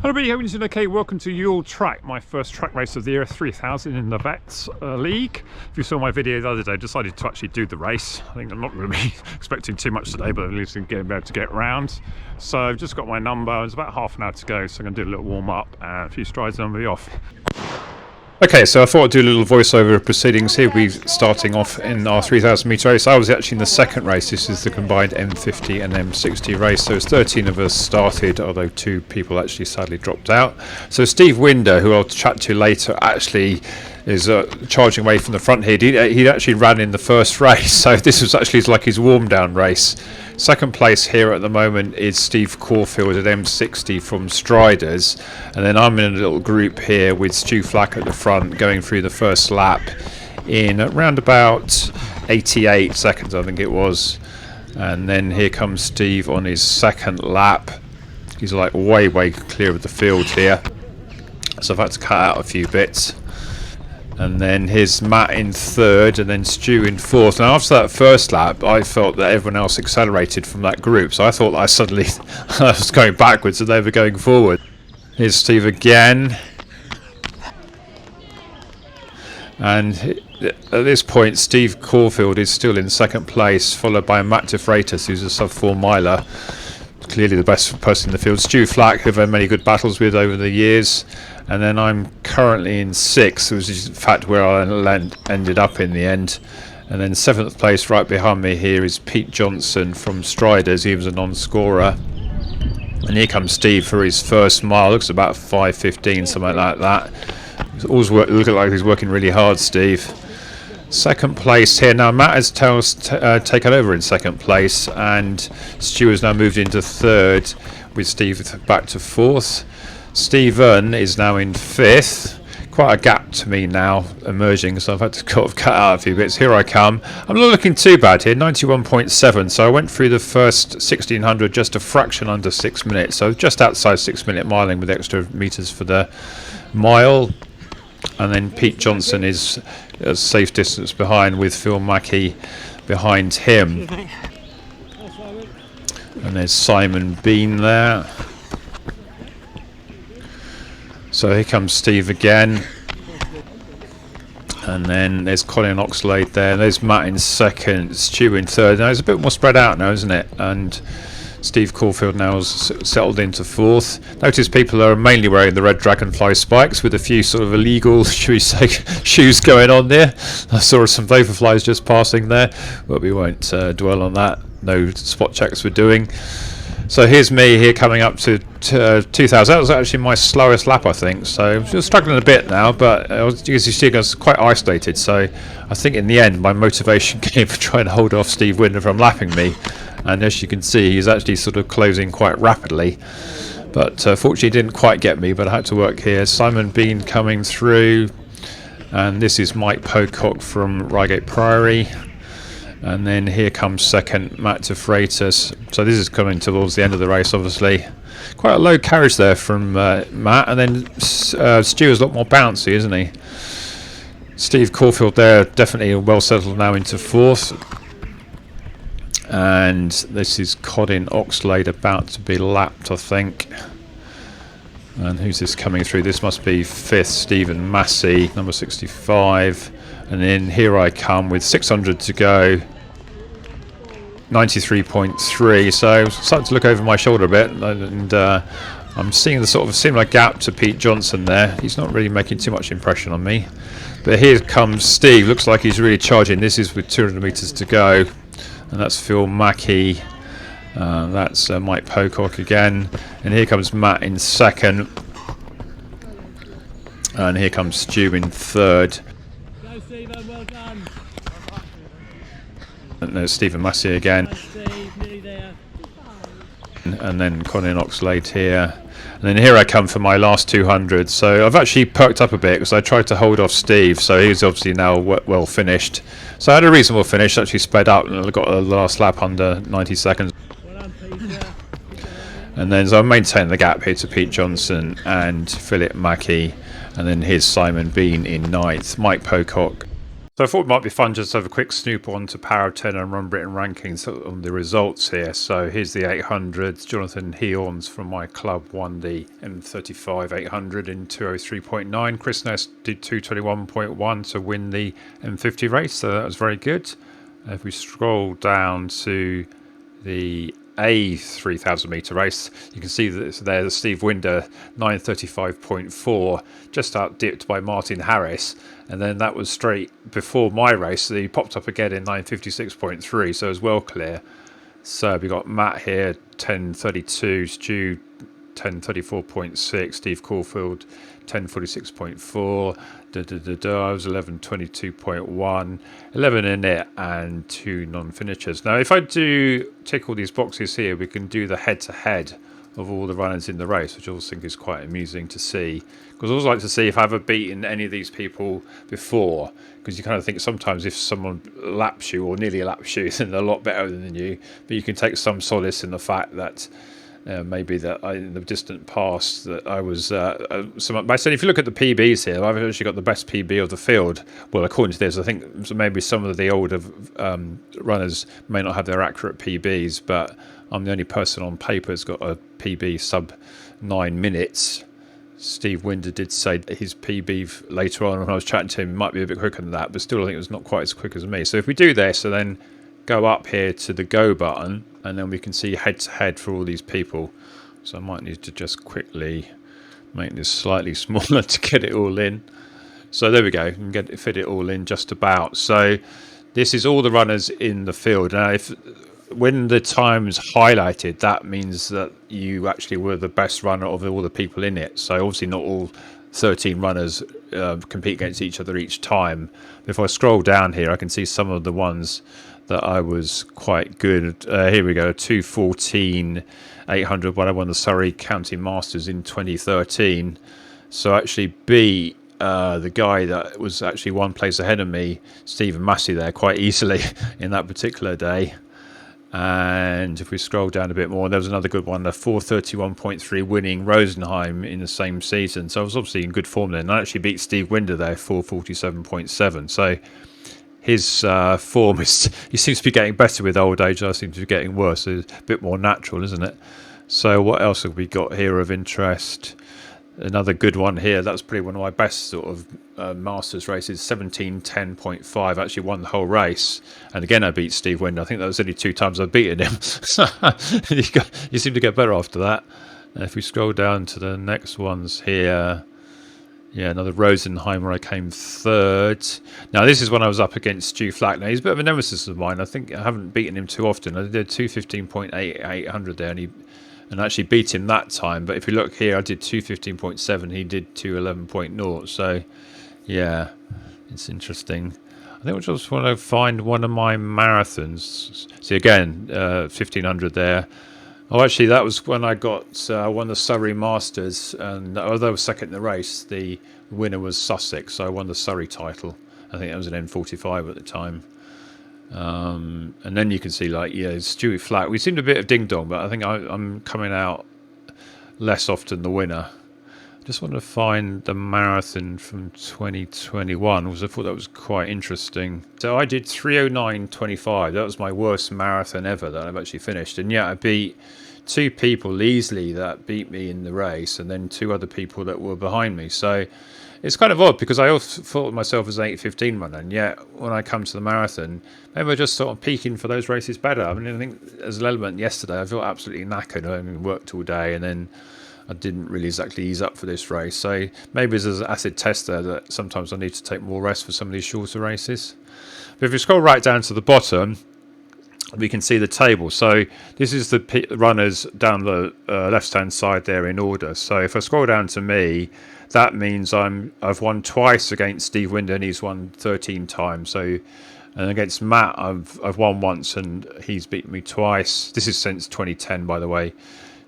Hello everybody, hope you're doing okay. Welcome to Ewell Track, my first track race of the year, 3000 in the Vets League. If you saw my video the other day, I decided to actually do the race. I think I'm not going to be expecting too much today, but at least I'm going to be able to get round. So I've just got my number, there's about half an hour to go, so I'm going to do a little warm up and a few strides and I'll be off. Okay, so I thought I'd do a little voiceover of proceedings here. We're starting off in our 3,000 metre race. I was actually in the second race. This is the combined M50 and M60 race. So it's 13 of us started, although 2 people actually sadly dropped out. So Steve Winder, who I'll chat to later, actually is charging away from the front here. He actually ran in the first race, so this was actually like his warm-down race. Second place here at the moment is Steve Caulfield at M60 from Striders, and then I'm in a little group here with Stu Flack at the front going through the first lap in around about 88 seconds, I think it was. And then here comes Steve on his second lap. He's like way clear of the field here, so I've had to cut out a few bits. And then here's Matt in third, and then Stu in fourth. Now after that first lap, I felt that everyone else accelerated from that group, so I thought I suddenly I was going backwards and they were going forward. Here's Steve again. And at this point, Steve Caulfield is still in second place, followed by Matt Freitas, who's a sub-4 miler. Clearly the best person in the field. Stu Flack, who I've had many good battles with over the years. And then I'm currently in 6th, which is in fact where I ended up in the end. And then 7th place right behind me here is Pete Johnson from Striders. He was a non-scorer. And here comes Steve for his first mile. Looks about 5:15, something like that. It's always looking like he's working really hard, Steve. Second place here. Now Matt has taken over in second place, and Stu has now moved into third with Steve back to fourth. Stephen is now in 5th. Quite a gap to me now emerging, so I've had to cut out a few bits. Here I come. I'm not looking too bad here, 91.7. So I went through the first 1600 just a fraction under 6 minutes, so just outside 6-minute miling with extra meters for the mile. And then Pete Johnson is a safe distance behind with Phil Mackey behind him. And there's Simon Bean there. So here comes Steve again. And then there's Colin Oxlade there. There's Matt in second, Stu in third. Now it's a bit more spread out now, isn't it? And Steve Caulfield now has settled into fourth. Notice people are mainly wearing the red dragonfly spikes with a few sort of illegal, should we say, shoes going on there. I saw some vaporflies just passing there, but we won't dwell on that. No spot checks we're doing. So here's me here coming up to 2000. That was actually my slowest lap, I think. So I'm still struggling a bit now, but as you see, I was quite isolated. So I think in the end, my motivation came for trying to hold off Steve Winder from lapping me. And as you can see, he's actually sort of closing quite rapidly. But fortunately, he didn't quite get me, but I had to work here. Simon Bean coming through. And this is Mike Pocock from Reigate Priory. And then here comes second, Matt Freitas. So this is coming towards the end of the race, obviously. Quite a low carriage there from Matt. And then Stu is a lot more bouncy, isn't he? Steve Caulfield there, definitely well settled now into fourth. And this is Colin Oxlade about to be lapped, I think. And who's this coming through? This must be 5th, Stephen Massey, number 65. And then here I come with 600 to go. 93.3. So I'm starting to look over my shoulder a bit, and I'm seeing the sort of similar gap to Pete Johnson there. He's not really making too much impression on me. But here comes Steve. Looks like he's really charging. This is with 200 meters to go. And that's Phil Mackey. That's Mike Pocock again. And here comes Matt in second. And here comes Stu in third. Go Stephen, well done. And there's Stephen Massey again. Steve, nearly there. And then Colin Oxlade here. And then here I come for my last 200. So I've actually perked up a bit because I tried to hold off Steve. So he's obviously now well finished. So I had a reasonable finish, actually sped up and I got the last lap under 90 seconds. Well done, Peter. And then so I'm maintaining the gap here to Pete Johnson and Philip Mackey. And then here's Simon Bean in 9th. Mike Pocock. So I thought it might be fun just to have a quick snoop on to Power 10 and Run Britain rankings on the results here. So here's the 800s. Jonathan Heorns from my club won the M35 800 in 203.9. Chris Ness did 221.1 to win the M50 race, so that was very good. If we scroll down to the A 3,000 metre race, you can see that there Steve Winder 9:35.4, just outdipped by Martin Harris, and then that was straight before my race, so he popped up again in 9:56.3, so it was well clear. So we got Matt here 10:32, Stu 10:34.6, Steve Caulfield 10:46.4, I was 11:22.1, 11 in it, and 2 non-finishers. Now, if I do tick all these boxes here, we can do the head-to-head of all the runners in the race, which I also think is quite amusing to see. Because I always like to see if I've ever beaten any of these people before, because you kind of think sometimes if someone laps you or nearly laps you, then they're a lot better than you. But you can take some solace in the fact that maybe that in the distant past that I was by saying, if you look at the PBs here, I've actually got the best PB of the field. Well, according to this, I think maybe some of the older runners may not have their accurate PBs, but I'm the only person on paper who's got a PB sub 9 minutes. Steve Winder did say his PB later on when I was chatting to him might be a bit quicker than that, but still I think it was not quite as quick as me. So if we do this and then go up here to the go button, and then we can see head to head for all these people. So I might need to just quickly make this slightly smaller to get it all in. So there we go, and fit it all in just about. So this is all the runners in the field. Now, when the time's highlighted, that means that you actually were the best runner of all the people in it. So obviously not all 13 runners compete against each other each time. If I scroll down here, I can see some of the ones that I was quite good. Here we go, 2:14 800 when I won the Surrey County Masters in 2013. So I actually beat the guy that was actually one place ahead of me, Stephen Massey, there quite easily in that particular day. And if we scroll down a bit more, there was another good one, a 4:31.3 winning Rosenheim in the same season. So I was obviously in good form then. I actually beat Steve Winder there, 4:47.7. So his form he seems to be getting better with old age. I seem to be getting worse. So it's a bit more natural, isn't it? So what else have we got here of interest? Another good one here. That's probably one of my best sort of Masters races. 17:10.5. Actually won the whole race. And again, I beat Steve Winder. I think that was only 2 times I've beaten him. You seem to get better after that. And if we scroll down to the next ones here. Yeah, another Rosenheim where I came 3rd. Now, this is when I was up against Stu Flack. Now, he's a bit of a nemesis of mine. I think I haven't beaten him too often. I did 2:15.8 800 there, and I actually beat him that time. But if you look here, I did 2:15.7. He did 2:11.0. So, yeah, it's interesting. I think I just want to find one of my marathons. See, again, 1,500 there. Oh, actually, that was when I won the Surrey Masters, and although I was second in the race, the winner was Sussex, so I won the Surrey title. I think that was an N45 at the time. And then you can see, like, yeah, Stuart Flack. We seemed a bit of ding-dong, but I think I'm coming out less often the winner. I just want to find the marathon from 2021, because I thought that was quite interesting. So I did 3:09.25. That was my worst marathon ever that I've actually finished. And yeah, I beat 2 people easily that beat me in the race, and then 2 other people that were behind me. So it's kind of odd, because I also thought of myself as an 8:15 runner, and yet when I come to the marathon, maybe I just sort of peaking for those races better. I mean, I think as an element yesterday, I felt absolutely knackered. I worked all day, and then I didn't really exactly ease up for this race. So maybe there's an acid test there that sometimes I need to take more rest for some of these shorter races. But if you scroll right down to the bottom, we can see the table. So this is the runners down the left-hand side there in order. So if I scroll down to me, that means I've won twice against Steve Winder, and he's won 13 times. So, and against Matt, I've won once, and he's beaten me twice. This is since 2010, by the way.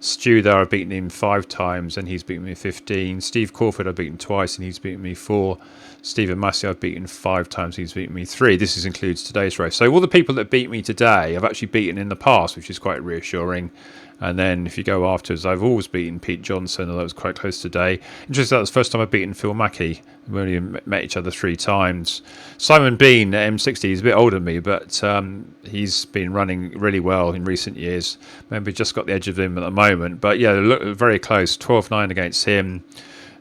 Stu there, I've beaten him 5 times, and he's beaten me 15. Steve Caulfield I've beaten twice, and he's beaten me 4. Stephen Massey I've beaten 5 times, he's beaten me 3. This includes today's race. So all the people that beat me today I've actually beaten in the past, which is quite reassuring. And then if you go afterwards, I've always beaten Pete Johnson, although it was quite close today. Interesting, that was the first time I've beaten Phil Mackey. We only met each other 3 times. Simon Bean at M60, he's a bit older than me, but he's been running really well in recent years. Maybe just got the edge of him at the moment. But yeah, look very close, 12-9 against him.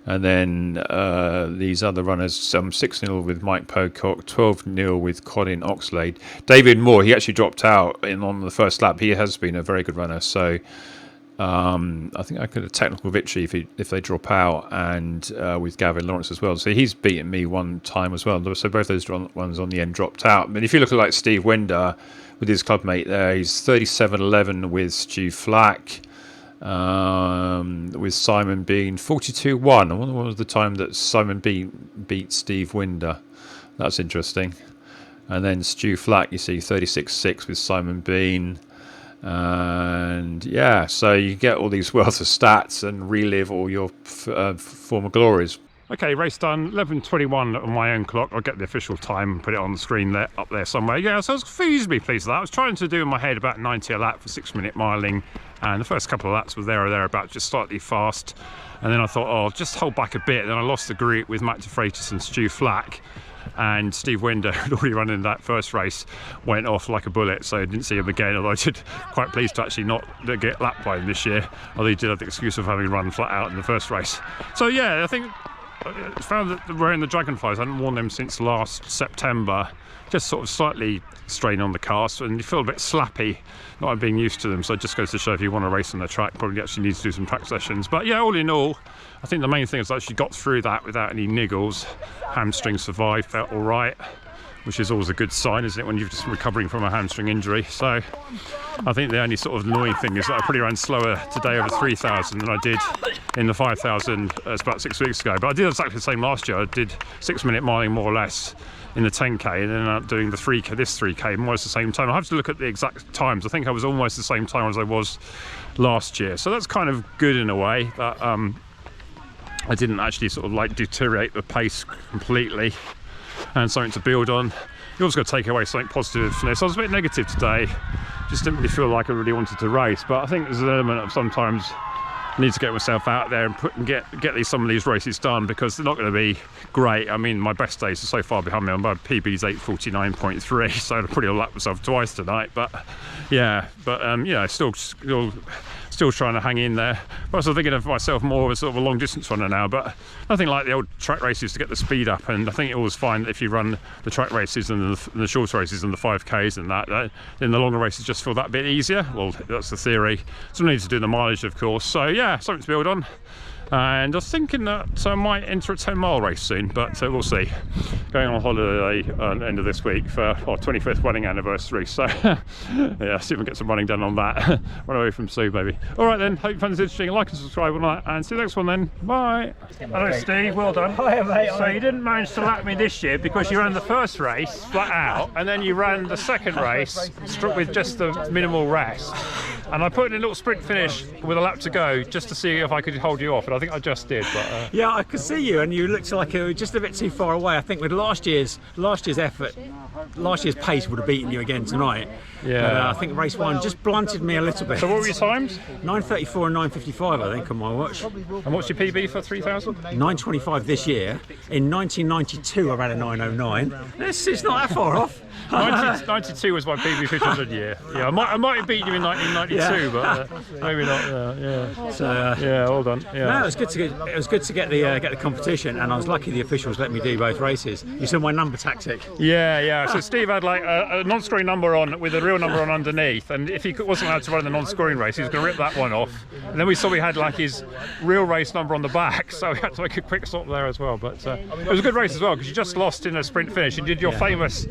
And then these other runners, 6-0 with Mike Pocock, 12-0 with Colin Oxlade. David Moore, he actually dropped out on the first lap. He has been a very good runner. So I think I could have a technical victory if they drop out, and with Gavin Lawrence as well. So he's beaten me one time as well. So both those ones on the end dropped out. But if you look at like Steve Winder with his clubmate there, he's 37-11 with Stu Flack. With Simon Bean 42-1. I wonder what was the time that Simon Bean beat Steve Winder. That's interesting. And then Stu Flack, you see 36-6 with Simon Bean. And yeah, so you get all these wealth of stats and relive all your former glories. Okay, race done, 11:21 on my own clock. I'll get the official time and put it on the screen there, up there somewhere. Yeah, so I was reasonably pleased with that. I was trying to do in my head about 90 a lap for 6-minute miling, and the first couple of laps were there or thereabouts, just slightly fast. And then I thought, oh, I'll just hold back a bit. Then I lost the group with Matt de Freitas and Stu Flack. And Steve Winder, who'd already run in that first race, went off like a bullet, so I didn't see him again, although I did quite pleased to actually not get lap time this year, although he did have the excuse of having run flat out in the first race. So yeah, I think I found that wearing the Dragonflies, I hadn't worn them since last September, just sort of slightly strain on the cast, and you feel a bit slappy not being used to them. So it just goes to show if you want to race on the track, probably actually need to do some track sessions. But yeah, all in all, I think the main thing is I actually got through that without any niggles. Hamstring survived, felt all right, which is always a good sign, isn't it, when you're just recovering from a hamstring injury. So I think the only sort of annoying thing is that I probably ran slower today over 3,000 than I did in the 5,000 about 6 weeks ago. But I did exactly the same last year. I did 6-minute miling more or less in the 10k, and then I'm doing the 3k, this 3k, almost the same time. I have to look at the exact times. I think I was almost the same time as I was last year. So that's kind of good in a way, that I didn't actually sort of like deteriorate the pace completely, and something to build on. You also got to take away something positive from this. I was a bit negative today, just didn't really feel like I really wanted to race, but I think there's an element of sometimes I need to get myself out there and get some of these races done, because they're not going to be great. I mean, my best days are so far behind me. My PB's 8:49.3, so I'd probably lap myself twice tonight. But yeah, yeah, still trying to hang in there. But I was thinking of myself more as sort of a long distance runner now, but nothing like the old track races to get the speed up. And I think it was fine if you run the track races and the short races and the 5Ks and that, then the longer races just feel that bit easier. Well, that's the theory. So I need to do the mileage, of course. So yeah, something to build on. And I was thinking that I might enter a 10-mile race soon, but we'll see. Going on holiday at the end of this week for our 25th wedding anniversary, so yeah, see if we can get some running done on that. Run away from Sue, maybe. All right then, hope you found this interesting. Like and subscribe on that, and see you next one then. Bye. Hello Steve, well done. Hi mate. So you didn't manage to lap me this year because you ran the first race flat out, and then you ran the second race with just the minimal rest. And I put in a little sprint finish with a lap to go just to see if I could hold you off, and I think I just did. But yeah, I could see you, and you looked like you were just a bit too far away. I think with last year's effort, last year's pace would have beaten you again tonight. Yeah. But, I think race one just blunted me a little bit. So what were your times? 9:34 and 9:55, I think, on my watch. And what's your PB for 3,000? 9:25 this year. In 1992, I ran a 9:09. It's not that far off. 92 was my PB 500 year. Yeah, I might have beaten you in 1992, but maybe not. Yeah. So yeah, all done. Yeah. No, it was good to get the competition, and I was lucky the officials let me do both races. You saw my number tactic. Yeah. So Steve had like a non-scoring number on with a real number on underneath, and if he wasn't allowed to run the non-scoring race, he was going to rip that one off. And then we saw he had like his real race number on the back, so we had to make a quick stop there as well. But it was a good race as well, because you just lost in a sprint finish and did your famous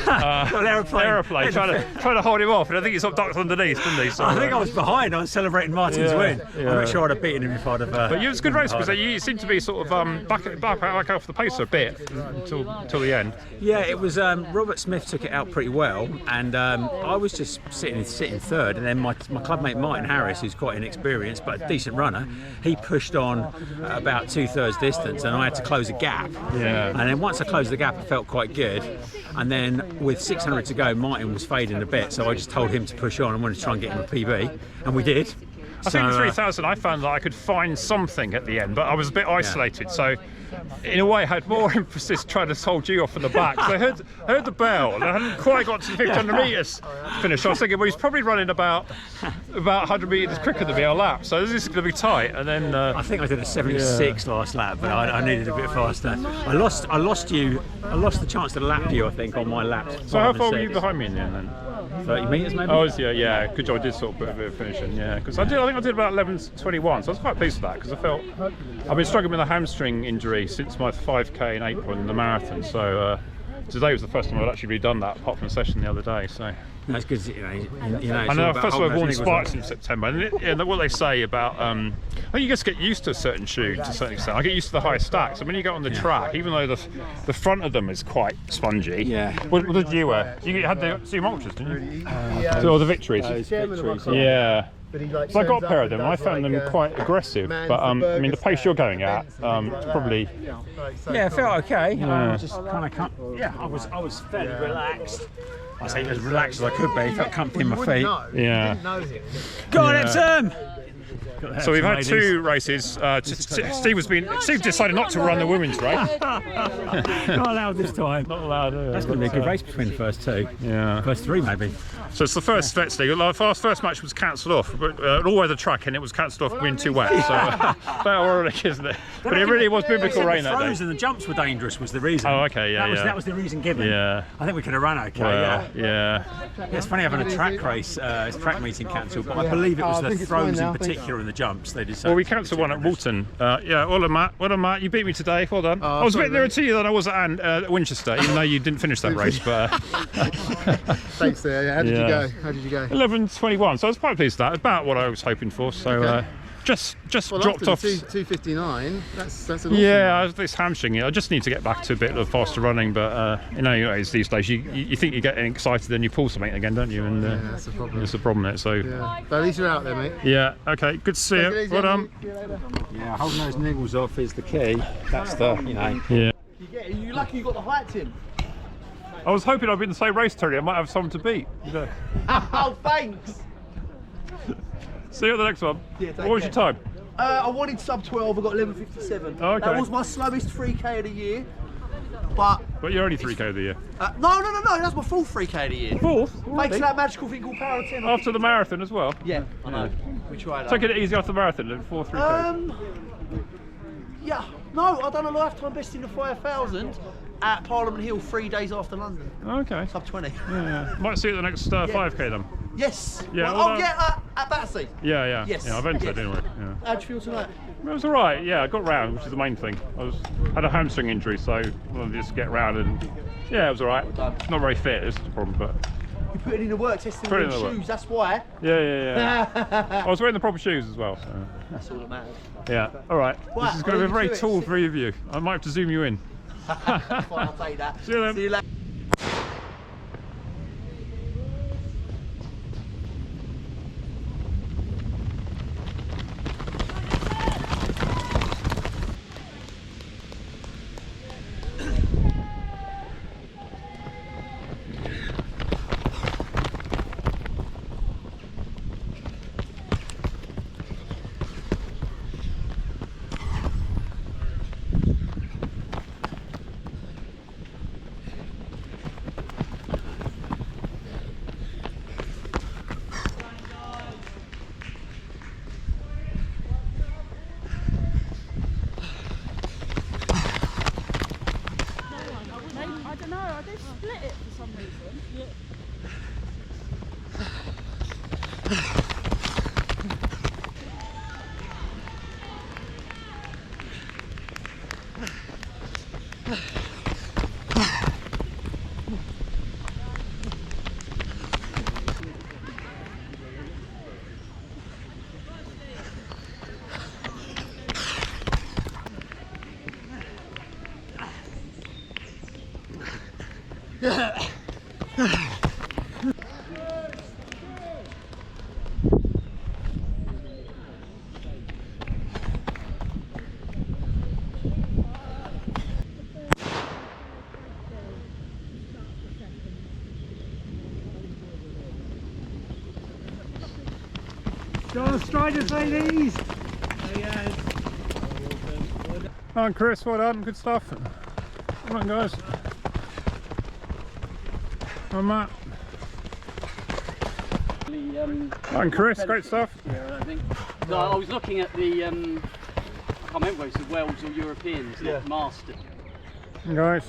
aeroplane, trying to hold him off, and I think he sort of ducked underneath, didn't he? So, I think I was behind. I was celebrating Martin's win. I'm not sure I'd have beaten him if I'd have. But it was a good race, because you seemed to be sort of back off the pace a bit until the end. Yeah, it was. Robert Smith took it out pretty well, and I was just sitting third, and then my clubmate Martin Harris, who's quite inexperienced but a decent runner, he pushed on about 2/3 distance, and I had to close a gap. Yeah. And then once I closed the gap, I felt quite good. And then with 600 to go, Martin was fading a bit, so I just told him to push on and wanted to try and get him a PB, and we did. I think the 3000, I found that I could find something at the end, but I was a bit isolated. So, in a way, I had more emphasis trying to hold you off from the back. So I heard the bell, and I hadn't quite got to 1500 metres finish. So I was thinking, well, he's probably running about 100 metres quicker than me a lap. So this is going to be tight. And then I think I did a 76 last lap, but I needed a bit faster. I lost the chance to lap you, I think, on my lap. So how far were you behind me in the end then? 30 metres maybe? Oh, yeah, good job. I did sort of put a bit of finishing, yeah. Because I think I did about 11:21, so I was quite pleased with that because I felt I've been struggling with a hamstring injury since my 5k in April in the marathon. So today was the first time I'd actually really done that, apart from the session the other day. So that's good. I know. First of all, I've worn spikes in September, and what they say about I think you just get used to a certain shoe to a certain extent. I get used to the high stacks, and when you go on the track, even though the front of them is quite spongy. Yeah. What did you wear? You had the Zoom Ultras, didn't you? Or the Victories. Yeah. So I got a pair of them. I found them quite aggressive, but I mean the pace you're going at, probably. Yeah, it felt okay. Just kind of, I was fairly relaxed. I say as relaxed as I could be. I felt comfy in my feet. Yeah. Go on, Epsom! So we've had two races. Steve decided not to run the women's race. Not allowed this time. Not allowed. That's going to be a good race between the first two. Yeah. First three maybe. So it's the first Vets League. Our first match was cancelled off, but an all-weather track, and it was cancelled off being too wet. So that ironic, isn't it? But it really was biblical rain that day. And the jumps were dangerous was the reason. Oh, okay, yeah, that was the reason given. Yeah. I think we could have run okay. Well, yeah. It's funny having a track race, track meeting cancelled, but I believe it was the throws in particular and the jumps they decided. Well, we cancelled one at Walton. Yeah, well done, Matt. Well done, Matt. You beat me today. Well done. I was a bit nearer to you than I was at Winchester, even though you didn't finish that race. But thanks there. Yeah. How did you go? 11:21. So I was quite pleased with that. About what I was hoping for. So just dropped off. 2:59. That's an awesome. Yeah, this hamstring. I just need to get back to a bit of faster running. But you know, it's these days you think you're getting excited, then you pull something again, don't you? And that's the problem. It's the problem there. So but at least you're out there, mate. Yeah. Okay. Good to see you. Well done. Yeah, holding those niggles off is the key. That's the Yeah. You're lucky you got the height, Tim. I was hoping I'd be in the same race, Terry. I might have someone to beat. Yeah. Oh, thanks. See you at the next one. Yeah, take what was care. your time? I wanted sub 12. I got 11:57. Oh, okay. That was my slowest 3k of the year. But you're only 3k of the year. no. That's my full 3k of the year. Fourth? Thanks to that magical thing called Power of 10. After the marathon as well? Yeah, I know. We tried that. Take it easy after the marathon, then 4-3k. Yeah. No, I done a lifetime best in the 5,000 at Parliament Hill 3 days after London. Okay. Sub 20. Yeah. Might see you at the next 5k then. Yes. Yeah, Well, at Battersea. Yeah. Yes. Yeah, I've entered Yes. anyway. Yeah. How'd you feel tonight? It was alright, yeah, I got round, which is the main thing. Had a hamstring injury, so I wanted to just get round and yeah, it was alright. Not very fit, is the problem, but You put it in the work, testing Put it the in the work. shoes, that's why. Yeah. I was wearing the proper shoes as well. So. That's all that matters. Yeah, alright. Right, This is going to be a very leave it to tall it. three of you. I might have to zoom you in. Fine, I'll take that. See you then. See you later. I don't know, I did split it for some reason. Yeah. Go on, Striders, ladies! Come on, Chris, well done, good stuff. Come on, guys. Come on, Matt. Come on, Chris, great stuff. I think. So I was looking at the, I can't remember if it's the Wells or Europeans, not Master. Guys.